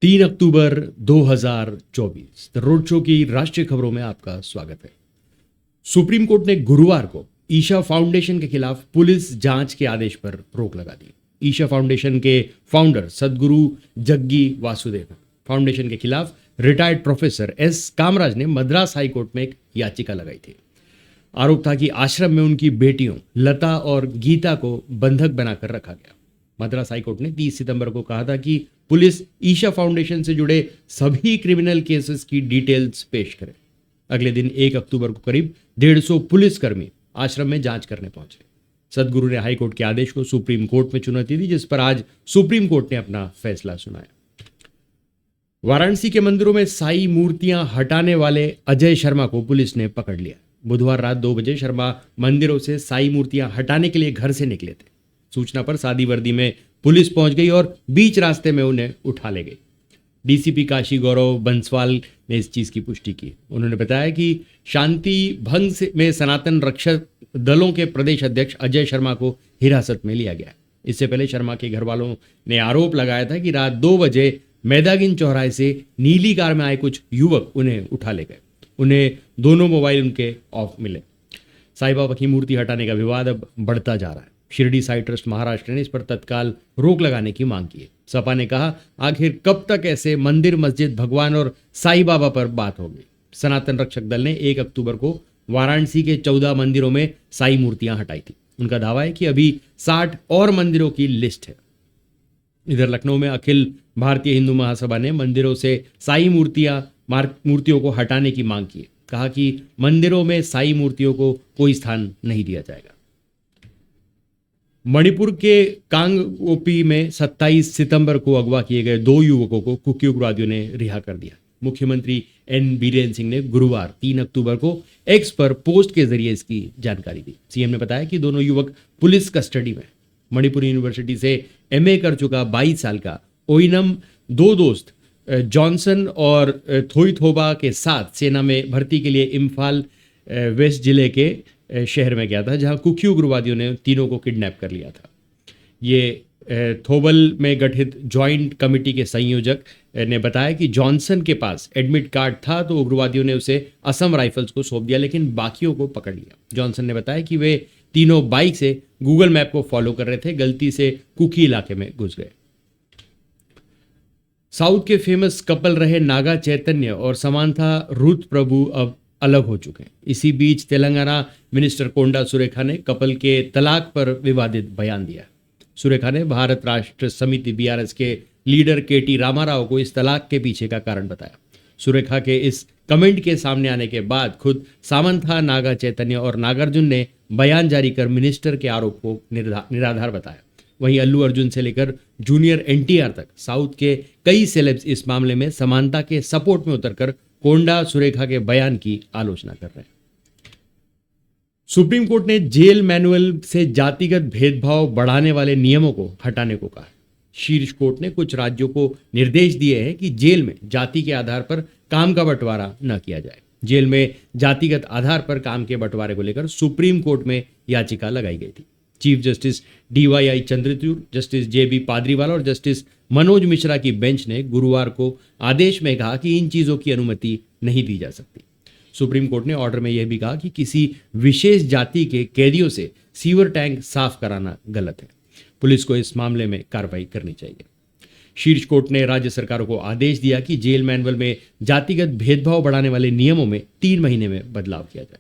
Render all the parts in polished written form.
3 October 2024 the road show की राष्ट्रीय खबरों में आपका स्वागत है। सुप्रीम कोर्ट ने गुरुवार को ईशा फाउंडेशन के खिलाफ पुलिस जांच के आदेश पर रोक लगा दी। ईशा फाउंडेशन के फाउंडर सदगुरु जग्गी वासुदेवन फाउंडेशन के खिलाफ रिटायर्ड प्रोफेसर एस कामराज ने मद्रास हाई कोर्ट में एक याचिका लगाई थी। आरोप था कि आश्रम में उनकी बेटियों लता और गीता को बंधक बनाकर रखा गया। मद्रास हाईकोर्ट ने 30 सितंबर को कहा था कि पुलिस ईशा फाउंडेशन से जुड़े सभी क्रिमिनल केसेस की डिटेल्स पेश करे। अगले दिन 1 अक्टूबर को करीब 150 पुलिसकर्मी आश्रम में जांच करने पहुंचे। सदगुरु ने हाईकोर्ट के आदेश को सुप्रीम कोर्ट में चुनौती दी, जिस पर आज सुप्रीम कोर्ट ने अपना फैसला सुनाया। वाराणसी के मंदिरों में साई मूर्तियां हटाने वाले अजय शर्मा को पुलिस ने पकड़ लिया। बुधवार रात 2 बजे शर्मा मंदिरों से साई मूर्तियां हटाने के लिए घर से निकले थे। सूचना पर सादी वर्दी में पुलिस पहुंच गई और बीच रास्ते में उन्हें उठा ले गई। डीसीपी काशी गौरव बंसवाल ने इस चीज की पुष्टि की। उन्होंने बताया कि शांति भंग में सनातन रक्षक दलों के प्रदेश अध्यक्ष अजय शर्मा को हिरासत में लिया गया। इससे पहले शर्मा के घर वालों ने आरोप लगाया था कि रात 2 बजे मैदागिन चौराहे से नीली कार में आए कुछ युवक उन्हें उठा ले गए। उन्हें दोनों मोबाइल उनके ऑफ मिले। साईं बाबा की मूर्ति हटाने का विवाद अब बढ़ता जा रहा है। शिरडी साई ट्रस्ट महाराष्ट्र ने इस पर तत्काल रोक लगाने की मांग की है। सपा ने कहा, आखिर कब तक ऐसे मंदिर मस्जिद भगवान और साईं बाबा पर बात होगी। सनातन रक्षक दल ने 1 अक्टूबर को वाराणसी के 14 मंदिरों में साई मूर्तियां हटाई थी। उनका दावा है कि अभी 60 और मंदिरों की लिस्ट है। इधर लखनऊ में अखिल भारतीय हिंदू महासभा ने मंदिरों से साई मूर्तियों को हटाने की मांग की है। कहा कि मंदिरों में साई मूर्तियों को कोई स्थान नहीं दिया जाएगा। मणिपुर के कांगओपी में 27 सितंबर को अगवा किए गए 2 युवकों को कुकी उग्रवादियों ने रिहा कर दिया। मुख्यमंत्री एन बीरेन सिंह ने गुरुवार 3 अक्टूबर को एक्स पर पोस्ट के जरिए इसकी जानकारी दी। सीएम ने बताया कि दोनों युवक पुलिस कस्टडी में। मणिपुर यूनिवर्सिटी से एमए कर चुका 22 साल का ओइनम 2 दोस्त जॉनसन और थोइथोबा के साथ सेना में भर्ती के लिए इम्फाल वेस्ट जिले के शहर में गया था, जहां कुकी उग्रवादियों ने तीनों को किडनैप कर लिया था। ये थोबल में गठित ज्वाइंट कमेटी के संयोजक ने बताया कि जॉनसन के पास एडमिट कार्ड था, तो उग्रवादियों ने उसे असम राइफल्स को सौंप दिया, लेकिन बाकियों को पकड़ लिया। जॉनसन ने बताया कि वे तीनों बाइक से गूगल मैप को फॉलो कर रहे थे, गलती से कुकी इलाके में घुस गए। साउथ के फेमस कपल रहे नागा चैतन्य और समांथा रुथ प्रभु अब अलग हो चुके हैं। इसी बीच तेलंगाना मिनिस्टर कोंडा सुरेखा ने कपल के तलाक पर विवादित बयान दिया। सुरेखा ने भारत राष्ट्र समिति बीआरएस के लीडर केटी रामाराव को इस तलाक के पीछे का कारण बताया। सुरेखा के इस कमेंट के सामने आने के बाद खुद सामंथा, नागा चैतन्य और नागार्जुन ने बयान जारी कर मिनिस्टर के आरोप को निराधार बताया। वहीं अल्लू अर्जुन से लेकर जूनियर एनटीआर तक साउथ के कई सेलेब्स इस मामले में समानता के सपोर्ट में उतरकर कोंडा सुरेखा के बयान की आलोचना कर रहे हैं। सुप्रीम कोर्ट ने जेल मैनुअल से जातिगत भेदभाव बढ़ाने वाले नियमों को हटाने को कहा। शीर्ष कोर्ट ने कुछ राज्यों को निर्देश दिए हैं कि जेल में जाति के आधार पर काम का बंटवारा न किया जाए। जेल में जातिगत आधार पर काम के बंटवारे को लेकर सुप्रीम कोर्ट में याचिका लगाई गई थी। Chief justice DY Chandrachud, justice JB Pardiwala और जस्टिस मनोज मिश्रा की बेंच ने गुरुवार को आदेश में कहा कि इन चीजों की अनुमति नहीं दी जा सकती। सुप्रीम कोर्ट ने ऑर्डर में यह भी कहा कि किसी विशेष जाति के कैदियों से सीवर टैंक साफ कराना गलत है। पुलिस को इस मामले में कार्रवाई करनी चाहिए। शीर्ष कोर्ट ने राज्य सरकारों को आदेश दिया कि जेल मैनुअल में जातिगत भेदभाव बढ़ाने वाले नियमों में 3 महीने में बदलाव किया जाए।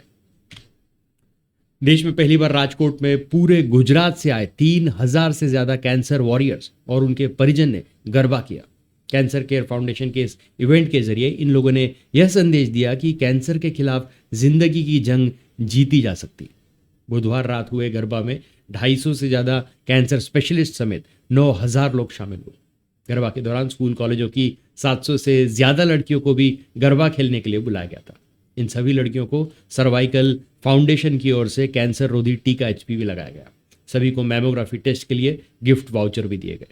देश में पहली बार राजकोट में पूरे गुजरात से आए 3000 से ज्यादा कैंसर वॉरियर्स और उनके परिजन ने गरबा किया। कैंसर केयर फाउंडेशन के इस इवेंट के जरिए इन लोगों ने यह संदेश दिया कि कैंसर के खिलाफ जिंदगी की जंग जीती जा सकती। बुधवार रात हुए गरबा में 250 से ज्यादा कैंसर स्पेशलिस्ट समेत 9000 लोग शामिल हुए। गरबा के दौरान स्कूल कॉलेजों की 700 से ज्यादा लड़कियों को भी गरबा खेलने के लिए बुलाया गया था। इन सभी लड़कियों को सर्वाइकल फाउंडेशन की ओर से कैंसर रोधी टीका HPV लगाया गया। सभी को मैमोग्राफी टेस्ट के लिए गिफ्ट वाउचर भी दिए गए।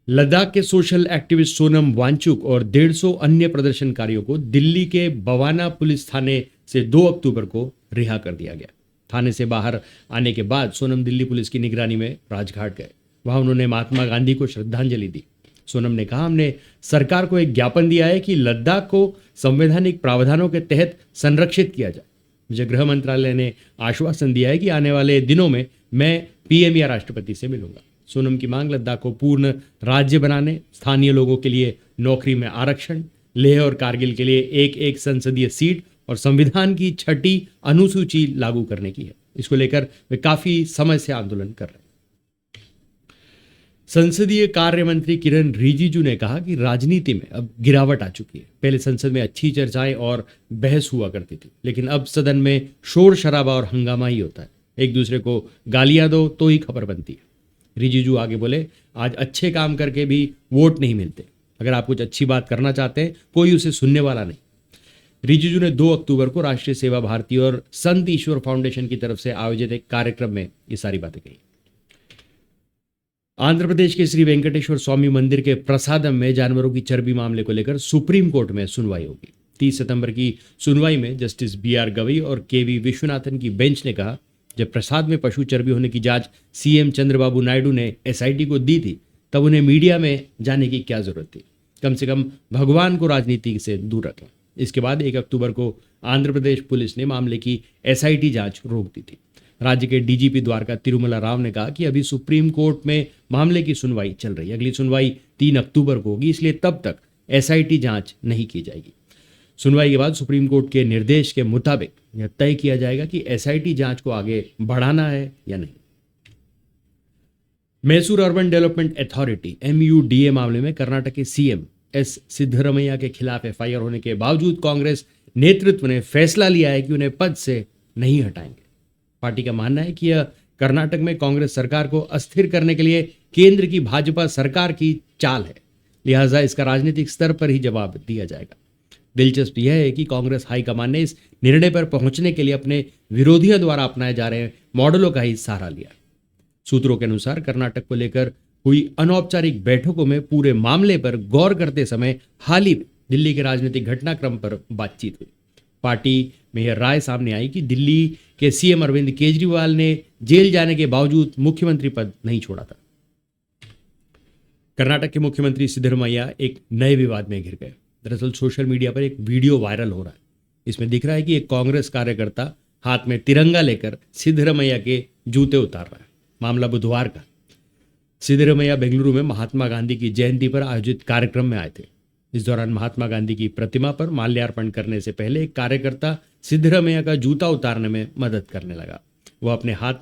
लद्दाख के सोशल एक्टिविस्ट सोनम वांगचुक और 150 अन्य प्रदर्शनकारियों को दिल्ली के बवाना पुलिस थाने से 2 अक्टूबर को रिहा कर दिया गया। थाने से बाहर आने के बाद सोनम दिल्ली पुलिस की निगरानी में राजघाट गए। वहां उन्होंने महात्मा गांधी को श्रद्धांजलि दी। सोनम ने कहा, हमने सरकार को एक ज्ञापन दिया है कि लद्दाख को संवैधानिक प्रावधानों के तहत संरक्षित किया जाए। मुझे गृह मंत्रालय ने आश्वासन दिया है कि आने वाले दिनों में मैं पीएम या राष्ट्रपति से मिलूंगा। सोनम की मांग लद्दाख को पूर्ण राज्य बनाने, स्थानीय लोगों के लिए नौकरी में आरक्षण, लेह और कारगिल के लिए एक एक संसदीय सीट और संविधान की 6ठी अनुसूची लागू करने की है। इसको लेकर वे काफी समय से आंदोलन कर रहे हैं। संसदीय कार्य मंत्री किरण रिजिजू ने कहा कि राजनीति में अब गिरावट आ चुकी है। पहले संसद में अच्छी चर्चाएं और बहस हुआ करती थी, लेकिन अब सदन में शोर शराबा और हंगामा ही होता है। एक दूसरे को गालियां दो तो ही खबर बनती है। रिजिजू आगे बोले, आज अच्छे काम करके भी वोट नहीं मिलते। अगर आप कुछ अच्छी बात करना चाहते हैं, कोई उसे सुनने वाला नहीं। रिजिजू ने 2 अक्टूबर को राष्ट्रीय सेवा भारती और संत ईश्वर फाउंडेशन की तरफ से आयोजित एक कार्यक्रम में ये सारी बातें कही। आंध्र प्रदेश के श्री वेंकटेश्वर स्वामी मंदिर के प्रसादम में जानवरों की चर्बी मामले को लेकर सुप्रीम कोर्ट में सुनवाई होगी। 30 सितंबर की सुनवाई में जस्टिस BR गवई और KV विश्वनाथन की बेंच ने कहा, जब प्रसाद में पशु चर्बी होने की जांच CM चंद्रबाबू नायडू ने SIT को दी थी, तब उन्हें मीडिया में जाने की क्या जरूरत थी। कम से कम भगवान को राजनीति से दूर रखें। इसके बाद 1 अक्टूबर को आंध्र प्रदेश पुलिस ने मामले की SIT जांच रोक दी थी। राज्य के DGP द्वारका तिरुमला राव ने कहा कि अभी सुप्रीम कोर्ट में मामले की सुनवाई चल रही है। अगली सुनवाई 3 अक्टूबर को होगी, इसलिए तब तक SIT जांच नहीं की जाएगी। सुनवाई के बाद सुप्रीम कोर्ट के निर्देश के मुताबिक यह तय किया जाएगा कि SIT जांच को आगे बढ़ाना है या नहीं। Mysore urban development authority MUDA मामले में कर्नाटक के CM S सिद्धरमैया के खिलाफ FIR होने के बावजूद कांग्रेस नेतृत्व ने फैसला लिया है कि उन्हें पद से नहीं हटाएंगे। पार्टी का मानना है कि यह कर्नाटक में कांग्रेस सरकार को अस्थिर करने के लिए केंद्र की भाजपा सरकार की चाल है, लिहाजा इसका राजनीतिक स्तर पर ही जवाब दिया जाएगा। दिलचस्प यह है कि कांग्रेस हाईकमान ने इस निर्णय पर पहुंचने के लिए अपने विरोधियों द्वारा अपनाए जा रहे मॉडलों का ही सहारा लिया। सूत्रों के अनुसार कर्नाटक को लेकर हुई अनौपचारिक बैठकों में पूरे मामले पर गौर करते समय हाल ही में दिल्ली के राजनीतिक घटनाक्रम पर बातचीत हुई। पार्टी में यह राय सामने आई कि दिल्ली के CM अरविंद केजरीवाल ने जेल जाने के बावजूद मुख्यमंत्री पद नहीं छोड़ा था। कर्नाटक के मुख्यमंत्री सिद्धरमैया एक नए विवाद में घिर गए। दरअसल सोशल मीडिया पर एक वीडियो वायरल हो रहा है। इसमें दिख रहा है कि एक कांग्रेस कार्यकर्ता हाथ में तिरंगा लेकर सिद्धरमैया के जूते उतार रहा है। मामला बुधवार का। सिद्धरमैया बेंगलुरु में महात्मा गांधी की जयंती पर आयोजित कार्यक्रम में आए थे। इस दौरान महात्मा गांधी की प्रतिमा पर माल्यार्पण करने से पहले एक कार्यकर्ता सिद्धरमैया का जूता उतारने में मदद करने लगा। वह अपने हाथ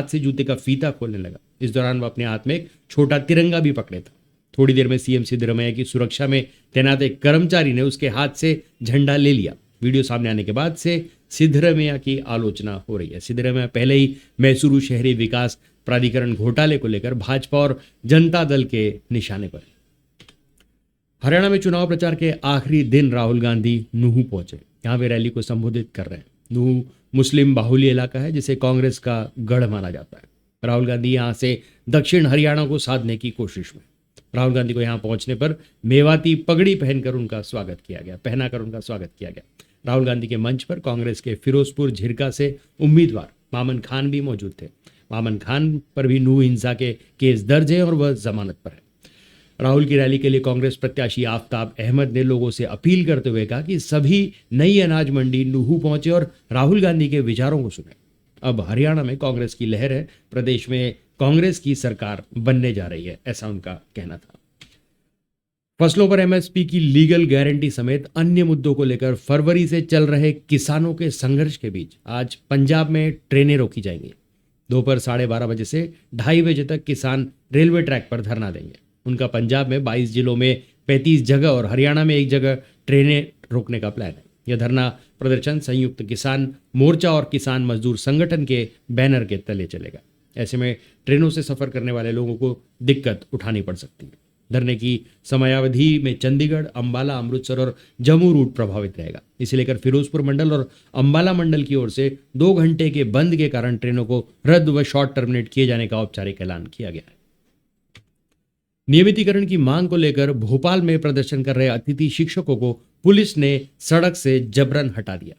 से जूते का फीता खोलने लगा। इस दौरान वह अपने हाथ में एक छोटा तिरंगा भी पकड़े था। थोड़ी देर में CM सिद्धरमैया की सुरक्षा में तैनात एक कर्मचारी ने उसके हाथ से झंडा ले लिया। वीडियो सामने आने के बाद से सिद्धरमैया की आलोचना हो रही है। सिद्धरमैया पहले ही मैसूरू शहरी विकास प्राधिकरण घोटाले को लेकर भाजपा और जनता दल के निशाने पर। हरियाणा में चुनाव प्रचार के आखिरी दिन राहुल गांधी नूहू पहुंचे। यहां वे रैली को संबोधित कर रहे हैं। नूहू मुस्लिम बाहुल्य इलाका है, जिसे कांग्रेस का गढ़ माना जाता है। राहुल गांधी यहां से दक्षिण हरियाणा को साधने की कोशिश में। राहुल गांधी को यहां पहुंचने पर मेवाती पगड़ी पहनाकर उनका स्वागत किया गया। राहुल गांधी के मंच पर कांग्रेस के फिरोजपुर झिरका से उम्मीदवार मामन खान भी मौजूद थे। मामन खान पर भी नूहू हिंसा के केस दर्ज है और वह जमानत पर है। राहुल की रैली के लिए कांग्रेस प्रत्याशी आफ्ताब अहमद ने लोगों से अपील करते हुए कहा कि सभी नई अनाज मंडी नूहू पहुंचे और राहुल गांधी के विचारों को सुने। अब हरियाणा में कांग्रेस की लहर है। प्रदेश में कांग्रेस की सरकार बनने जा रही है, ऐसा उनका कहना था। फसलों पर MSP की लीगल गारंटी समेत अन्य मुद्दों को लेकर फरवरी से चल रहे किसानों के संघर्ष के बीच आज पंजाब में ट्रेनें रोकी जाएंगी। दोपहर 12:30 बजे से 2:30 बजे तक किसान रेलवे ट्रैक पर धरना देंगे। उनका पंजाब में 22 जिलों में 35 जगह और हरियाणा में 1 जगह ट्रेनें रोकने का प्लान है। यह धरना प्रदर्शन संयुक्त किसान मोर्चा और किसान मजदूर संगठन के बैनर के तले चलेगा। ऐसे में ट्रेनों से सफर करने वाले लोगों को दिक्कत उठानी पड़ सकती है। धरने की समयावधि में चंडीगढ़, अंबाला, अमृतसर और जम्मू रूट प्रभावित रहेगा। इसे लेकर फिरोजपुर मंडल और अंबाला मंडल की ओर से 2 घंटे के बंद के कारण ट्रेनों को रद्द व शॉर्ट टर्मिनेट किए जाने का औपचारिक ऐलान किया गया है। नियमितीकरण की मांग को लेकर भोपाल में प्रदर्शन कर रहे अतिथि शिक्षकों को पुलिस ने सड़क से जबरन हटा दिया।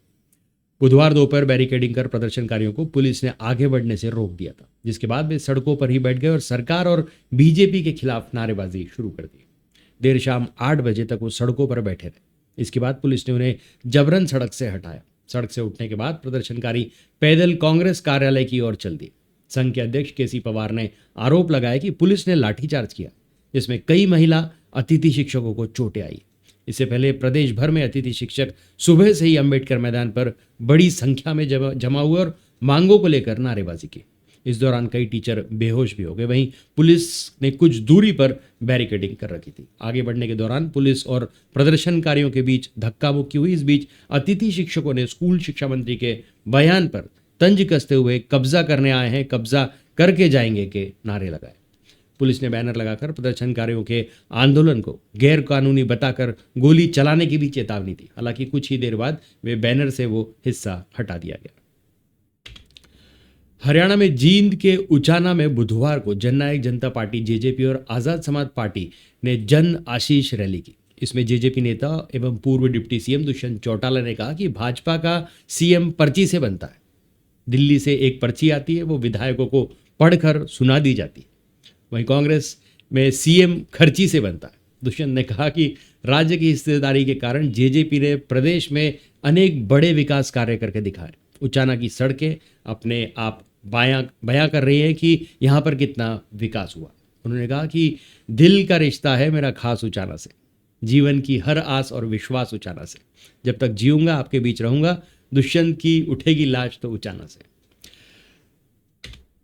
बुधवार दोपहर बैरिकेडिंग कर प्रदर्शनकारियों को पुलिस ने आगे बढ़ने से रोक दिया था, जिसके बाद वे सड़कों पर ही बैठ गए और सरकार और बीजेपी के खिलाफ नारेबाजी शुरू कर दी। देर शाम 8 बजे तक वो सड़कों पर बैठे रहे। इसके बाद पुलिस ने उन्हें जबरन सड़क से हटाया। सड़क से उठने के बाद प्रदर्शनकारी पैदल कांग्रेस कार्यालय की ओर चल दिए। संघ के अध्यक्ष केसी पवार ने आरोप लगाया कि पुलिस ने लाठीचार्ज किया, जिसमें कई महिला अतिथि शिक्षकों को चोटें आई। इससे पहले प्रदेश भर में अतिथि शिक्षक सुबह से ही अंबेडकर मैदान पर बड़ी संख्या में जमा हुए और मांगों को लेकर नारेबाजी की। इस दौरान कई टीचर बेहोश भी हो गए। वहीं पुलिस ने कुछ दूरी पर बैरिकेडिंग कर रखी थी। आगे बढ़ने के दौरान पुलिस और प्रदर्शनकारियों के बीच धक्का मुक्की हुई। इस बीच अतिथि शिक्षकों ने स्कूल शिक्षा मंत्री के बयान पर तंज कसते हुए कब्जा करने आए हैं, कब्जा करके जाएंगे के नारे लगाए। पुलिस ने बैनर लगाकर प्रदर्शनकारियों के आंदोलन को गैर कानूनी बताकर गोली चलाने की भी चेतावनी दी। हालांकि कुछ ही देर बाद वे बैनर से वो हिस्सा हटा दिया गया। हरियाणा में जींद के उचाना में बुधवार को जननायक जनता पार्टी जेजेपी और आजाद समाज पार्टी ने जन आशीष रैली की। इसमें जेजेपी नेता एवं पूर्व डिप्टी सीएम दुष्यंत चौटाला ने कहा कि भाजपा का सीएम पर्ची से बनता है। दिल्ली से एक पर्ची आती है, वो विधायकों को पढ़कर सुना दी जाती है। वहीं कांग्रेस में सीएम खर्ची से बनता है। दुष्यंत ने कहा कि राज्य की हिस्सेदारी के कारण जेजेपी ने प्रदेश में अनेक बड़े विकास कार्य करके दिखाए। उचाना की सड़कें अपने आप बयां कर रही हैं कि यहाँ पर कितना विकास हुआ। उन्होंने कहा कि दिल का रिश्ता है मेरा खास उचाना से, जीवन की हर आस और विश्वास उचाना से। जब तक जीऊंगा आपके बीच रहूंगा, दुष्यंत की उठेगी लाश तो उचाना से।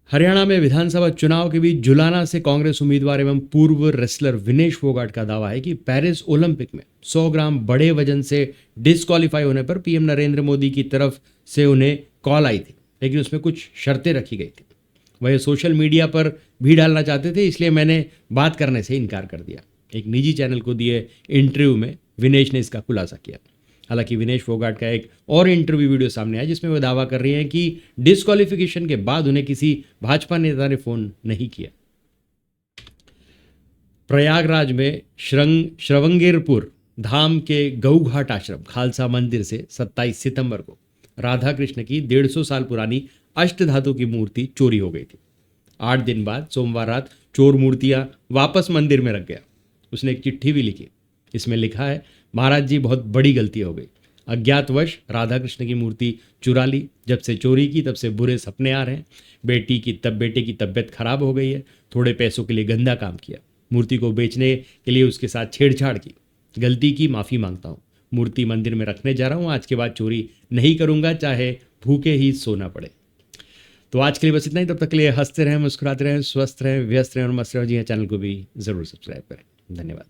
हरियाणा में विधानसभा चुनाव के बीच जुलाना से कांग्रेस उम्मीदवार एवं पूर्व रेसलर विनेश फोगाट का दावा है कि पेरिस ओलंपिक में 100 ग्राम बड़े वजन से डिस्क्वालीफाई होने पर पीएम नरेंद्र मोदी की तरफ से उन्हें कॉल आई थी, लेकिन उसमें कुछ शर्तें रखी गई थी। वह सोशल मीडिया पर भी डालना चाहते थे, इसलिए मैंने बात करने से इनकार कर दिया। एक निजी चैनल को दिए इंटरव्यू में विनेश ने इसका खुलासा किया। हालांकि विनेश फोगाट का एक और इंटरव्यू वीडियो सामने आया, जिसमें वह दावा कर रही हैं कि डिस्क्वालिफिकेशन के बाद उन्हें किसी भाजपा नेता ने फोन नहीं किया। प्रयागराज में श्रवंगेरपुर धाम के गऊघाट आश्रम खालसा मंदिर से 27 सितंबर को राधा कृष्ण की 150 साल पुरानी अष्टधातु की मूर्ति चोरी हो गई थी। 8 दिन बाद सोमवार रात चोर मूर्तियां वापस मंदिर में रख गया। उसने एक चिट्ठी भी लिखी। इसमें लिखा है, महाराज जी बहुत बड़ी गलती हो गई, अज्ञातवश राधा कृष्ण की मूर्ति चुरा ली। जब से चोरी की तब से बुरे सपने आ रहे हैं। बेटे की तबीयत खराब हो गई है। थोड़े पैसों के लिए गंदा काम किया। मूर्ति को बेचने के लिए उसके साथ छेड़छाड़ की। गलती की, माफ़ी मांगता हूँ। मूर्ति मंदिर में रखने जा रहा हूँ। आज के बाद चोरी नहीं करूँगा, चाहे भूखे ही सोना पड़े। तो आज के लिए बस इतना ही। तब तक के लिए हंसते रहें, मुस्कुराते रहें, स्वस्थ रहें, व्यस्त रहें और मस्त रहें। जी हाँ, चैनल को भी ज़रूर सब्सक्राइब करें। धन्यवाद।